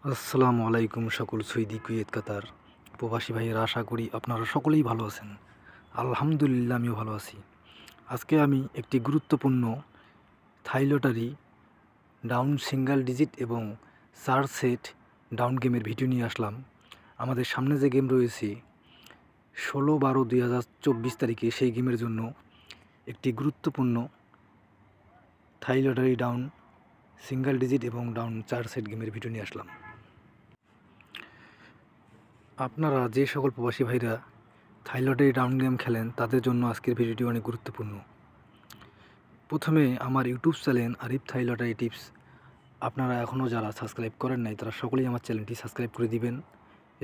আসসালামু আলাইকুম সকল সৌদি কুয়েত কাতার প্রবাসী ভাইয়েরা, আশা করি আপনারা সকলেই ভালো আছেন। আলহামদুলিল্লাহ, আমিও ভালো আছি। আজকে আমি একটি গুরুত্বপূর্ণ থাই লটারি ডাউন সিঙ্গেল ডিজিট এবং 4 সেট ডাউন গেমের ভিডিও নিয়ে আসলাম। আমাদের সামনে যে গেম রয়েছে 16/12/2024 তারিখে, সেই গেমের জন্য একটি গুরুত্বপূর্ণ থাই লটারি ডাউন সিঙ্গেল ডিজিট এবং ডাউন 4 সেট গেমের ভিডিও নিয়ে আসলাম। আপনারা যে সকল প্রবাসী ভাইরা থাই লটারি ডাউন গেম খেলেন, তাদের জন্য আজকের ভিডিওটি অনেক গুরুত্বপূর্ণ। প্রথমে আমার ইউটিউব চ্যানেল আরিফ থাই লটারি টিপস, আপনারা এখনও যারা সাবস্ক্রাইব করেন নাই, তারা সকলেই আমার চ্যানেলটি সাবস্ক্রাইব করে দিবেন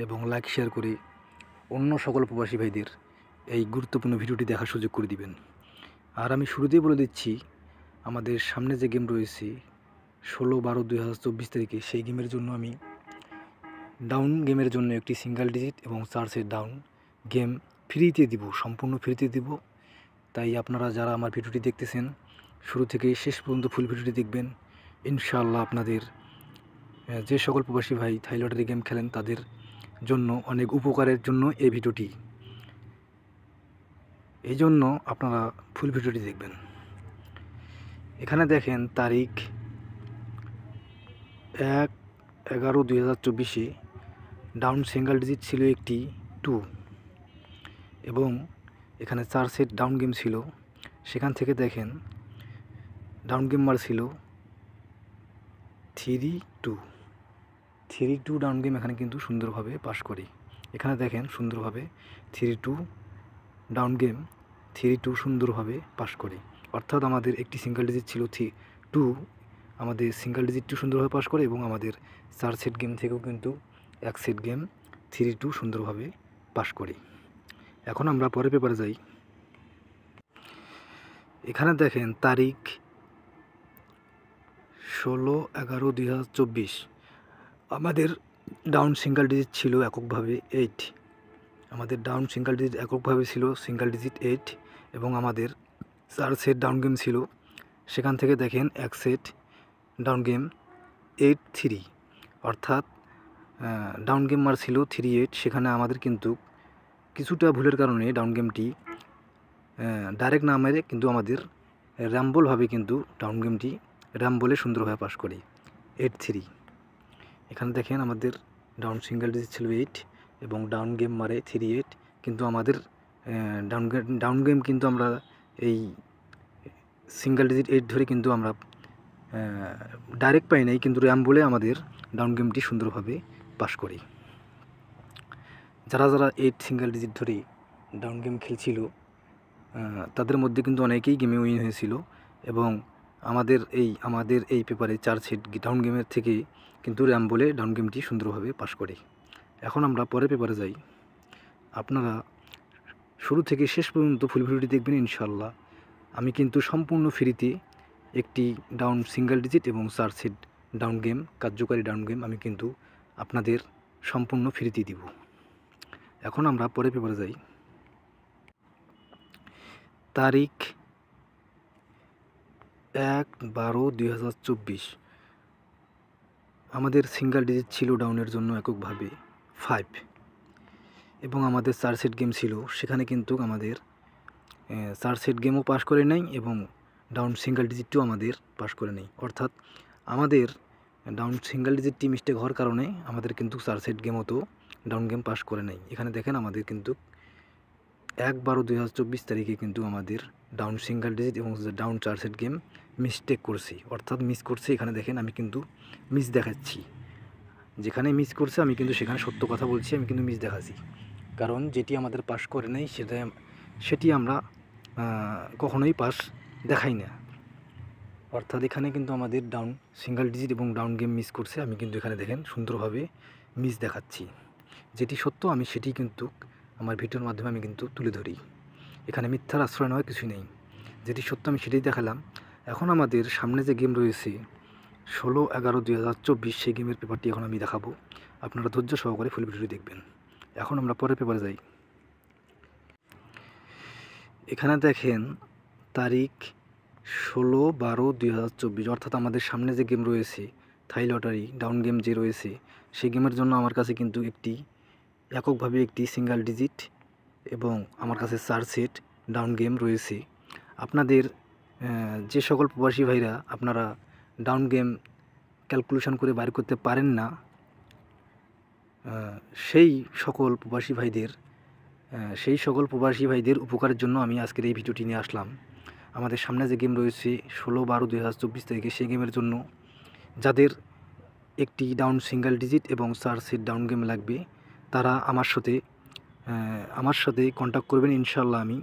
এবং লাইক শেয়ার করে অন্য সকল প্রবাসী ভাইদের এই গুরুত্বপূর্ণ ভিডিওটি দেখার সুযোগ করে দিবেন। আর আমি শুরুতেই বলে দিচ্ছি, আমাদের সামনে যে গেম রয়েছে 16/12/2024 তারিখে, সেই গেমের জন্য আমি ডাউন গেমের জন্য একটি সিঙ্গেল ডিজিট এবং 4 সেট ডাউন গেম ফ্রিতে দিব, সম্পূর্ণ ফ্রিতে দিব। তাই আপনারা যারা আমার ভিডিওটি দেখতেছেন, শুরু থেকে শেষ পর্যন্ত ফুল ভিডিওটি দেখবেন। ইনশাআল্লাহ আপনাদের যে সকল প্রবাসী ভাই থাই লটারি গেম খেলেন, তাদের জন্য অনেক উপকারের জন্য এই ভিডিওটি। এই জন্য আপনারা ফুল ভিডিওটি দেখবেন। এখানে দেখেন তারিখ 1/11/2024 ডাউন সিঙ্গেল ডিজিট ছিল একটি 2 এবং এখানে 4 সেট ডাউন গেম ছিল। সেখান থেকে দেখেন ডাউন গেম মার ছিল 3-2 ডাউন গেম এখানে কিন্তু সুন্দরভাবে পাস করি। এখানে দেখেন সুন্দরভাবে 3-2 ডাউন গেম 3-2 সুন্দরভাবে পাস করি। অর্থাৎ আমাদের একটি সিঙ্গেল ডিজিট ছিল 2, আমাদের সিঙ্গেল ডিজিটটি সুন্দরভাবে পাস করে এবং আমাদের 4 সেট গেম থেকেও কিন্তু 1 সেট গেম 3-2 সুন্দরভাবে পাস করি। এখন আমরা পরের পেপারে যাই। এখানে দেখেন তারিখ 16/11/2024 আমাদের ডাউন সিঙ্গেল ডিজিট ছিল এককভাবে 8। আমাদের ডাউন সিঙ্গেল ডিজিট এককভাবে ছিল সিঙ্গেল ডিজিট 8 এবং আমাদের 4 সেট ডাউন গেম ছিল। সেখান থেকে দেখেন 1 সেট ডাউন গেম 8-3, অর্থাৎ ডাউন গেম মার ছিল 3-8। সেখানে আমাদের কিন্তু কিছুটা ভুলের কারণে ডাউন গেমটি ডাইরেক্ট না মেরে কিন্তু আমাদের র্যাম্বলভাবে কিন্তু ডাউন গেমটি র্যাম্বলে সুন্দরভাবে পাস করি 8-3। এখানে দেখেন আমাদের ডাউন সিঙ্গেল ডিজিট ছিল 8 এবং ডাউন গেম মারে 3-8, কিন্তু আমাদের ডাউন গেম কিন্তু আমরা এই সিঙ্গেল ডিজিট 8 ধরে কিন্তু আমরা ডাইরেক্ট পাই নাই, কিন্তু র্যাম্বলে আমাদের ডাউন গেমটি সুন্দরভাবে পাস করি। যারা 8 সিঙ্গেল ডিজিট ধরে ডাউন গেম খেলছিল, তাদের মধ্যে কিন্তু অনেকেই গেমে উইন হয়েছিল এবং আমাদের এই পেপারে 4 সেট ডাউন গেমের থেকে কিন্তু র্যাম্বলে ডাউন গেমটি সুন্দরভাবে পাস করি। এখন আমরা পরের পেপারে যাই। আপনারা শুরু থেকে শেষ পর্যন্ত ফুল ভিডিওটি দেখবেন ইনশাল্লাহ। আমি কিন্তু সম্পূর্ণ ফ্রিতে একটি ডাউন সিঙ্গেল ডিজিট এবং 4 সেট ডাউন গেম, কার্যকারী ডাউন গেম আমি কিন্তু আপনাদের সম্পূর্ণ ফ্রিতে দিব। এখন আমরা পরের পেপারে যাই। তারিখ 1/12/2024 আমাদের সিঙ্গেল ডিজিট ছিল ডাউনের জন্য এককভাবে 5 এবং আমাদের 4 সেট গেম ছিল। সেখানে কিন্তু আমাদের 4 সেট গেমও পাস করে নেই এবং ডাউন সিঙ্গেল ডিজিটটিও আমাদের পাস করে নেই। অর্থাৎ আমাদের ডাউন সিঙ্গেল ডিজিটটি মিস্টেক হওয়ার কারণে আমাদের কিন্তু 4 সেট গেমও তো ডাউন গেম পাস করে নেই। এখানে দেখেন আমাদের কিন্তু 1/12/2024 তারিখে কিন্তু আমাদের ডাউন সিঙ্গেল ডিজিট এবং ডাউন 4 সেট গেম মিস্টেক করছি, অর্থাৎ মিস করছে। এখানে দেখেন আমি কিন্তু মিস দেখাচ্ছি, যেখানে মিস করছে আমি কিন্তু সেখানে সত্য কথা বলছি, আমি কিন্তু মিস দেখাচ্ছি। কারণ যেটি আমাদের পাস করে নেই সেটি আমরা কখনোই পাস দেখাই না। অর্থাৎ এখানে কিন্তু আমাদের ডাউন সিঙ্গেল ডিজিট এবং ডাউন গেম মিস করছে, আমি কিন্তু এখানে দেখেন সুন্দরভাবে মিস দেখাচ্ছি। যেটি সত্য আমি সেটি কিন্তু আমার ভিডিওর মাধ্যমে আমি কিন্তু তুলে ধরি। এখানে মিথ্যার আশ্রয় নেওয়ার কিছু নেই, যেটি সত্য আমি সেটাই দেখালাম। এখন আমাদের সামনে যে গেম রয়েছে 16/11/2024 সেই গেমের পেপারটি এখন আমি দেখাবো। আপনারা ধৈর্য সহকারে ফুল ভিডিওটি দেখবেন। এখন আমরা পরের পেপারে যাই। এখানে দেখেন তারিখ 16/12/2024, অর্থাৎ আমাদের সামনে যে গেম রয়েছে থাই লটারি ডাউন গেম যে রয়েছে সেই গেমের জন্য আমার কাছে কিন্তু এককভাবে একটি সিঙ্গেল ডিজিট এবং আমার কাছে 4 সেট ডাউন গেম রয়েছে। আপনাদের যে সকল প্রবাসী ভাইরা আপনারা ডাউন গেম ক্যালকুলেশন করে বাইর করতে পারেন না, সেই সকল প্রবাসী ভাইদের উপকারের জন্য আমি আজকের এই ভিডিওটি নিয়ে আসলাম। আমাদের সামনে যে গেম রয়েছে 16/12/2024 তারিখে, সেই গেমের জন্য যাদের একটি ডাউন সিঙ্গেল ডিজিট এবং 4 সেট ডাউন গেম লাগবে তারা আমার সাথে কন্ট্যাক্ট করবেন। ইনশাল্লাহ আমি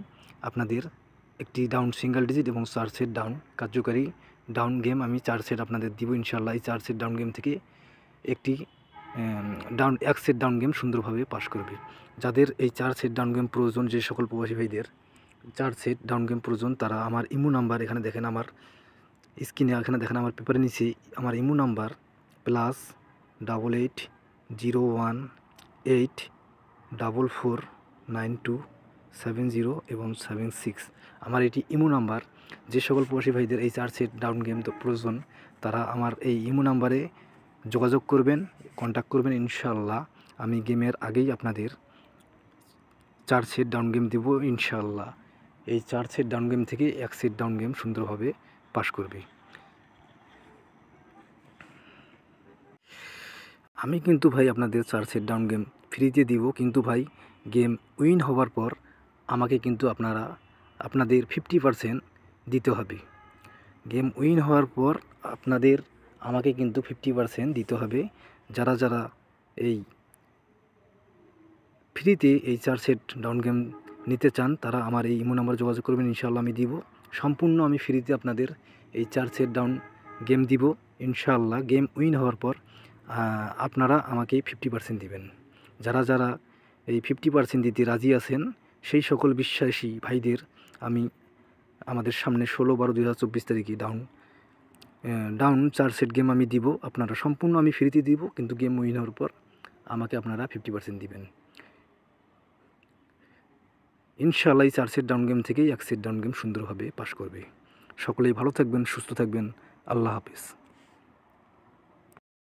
আপনাদের একটি ডাউন সিঙ্গেল ডিজিট এবং 4 সেট ডাউন কার্যকারী ডাউন গেম আমি 4 সেট আপনাদের দিব ইনশাল্লাহ। এই 4 সেট ডাউন গেম থেকে একটি এক সেট ডাউন গেম সুন্দরভাবে পাস করবে। যাদের এই 4 সেট ডাউন গেম প্রয়োজন, যে সকল প্রবাসী ভাইদের 4 সেট ডাউন গেম প্রয়োজন, তারা আমার ইমো নাম্বার এখানে দেখেন, আমার স্ক্রিনে এখানে দেখেন, আমার পেপারে নিচে আমার ইমো নাম্বার +88 01 8 44 92 70 এবং 76 আমার এটি ইমো নাম্বার। যে সকল প্রবাসী ভাইদের এই 4 সেট ডাউন গেম প্রয়োজন তারা আমার এই ইমো নাম্বারে যোগাযোগ করবেন, কন্ট্যাক্ট করবেন। ইনশাল্লাহ আমি গেমের আগেই আপনাদের 4 সেট ডাউন গেম দেব ইনশাল্লাহ। এই 4 সেট ডাউন গেম থেকে এক সেট ডাউন গেম সুন্দরভাবে পাস করবে। আমি কিন্তু ভাই আপনাদের 4 সেট ডাউন গেম ফ্রিতে দিব, কিন্তু ভাই গেম উইন হওয়ার পর আমাকে কিন্তু আপনাদের 50% দিতে হবে। গেম উইন হওয়ার পর আমাকে কিন্তু 50% দিতে হবে। যারা এই ফ্রিতে এই 4 সেট ডাউন গেম নিতে চান তারা আমার এই ইমো নাম্বার যোগাযোগ করবেন, ইনশাল্লাহ আমি দিব। সম্পূর্ণ আমি ফ্রিতে আপনাদের এই 4 সেট ডাউন গেম দিব ইনশাল্লাহ। গেম উইন হওয়ার পর আপনারা আমাকে 50% দিবেন। যারা এই 50% দিতে রাজি আছেন সেই সকল বিশ্বাসী ভাইদের আমি আমাদের সামনে 16/12/2024 তারিখে ডাউন 4 সেট গেম আমি দিব। আপনারা সম্পূর্ণ আমি ফ্রিতে দিব, কিন্তু গেম উইন হওয়ার পর আমাকে আপনারা 50% দিবেন ইনশাআল্লাহ। এই 4 সেট ডাউন গেম থেকেই এক সেট ডাউন গেম সুন্দরভাবে পাস করবে। সকলেই ভালো থাকবেন, সুস্থ থাকবেন। আল্লাহ হাফেজ।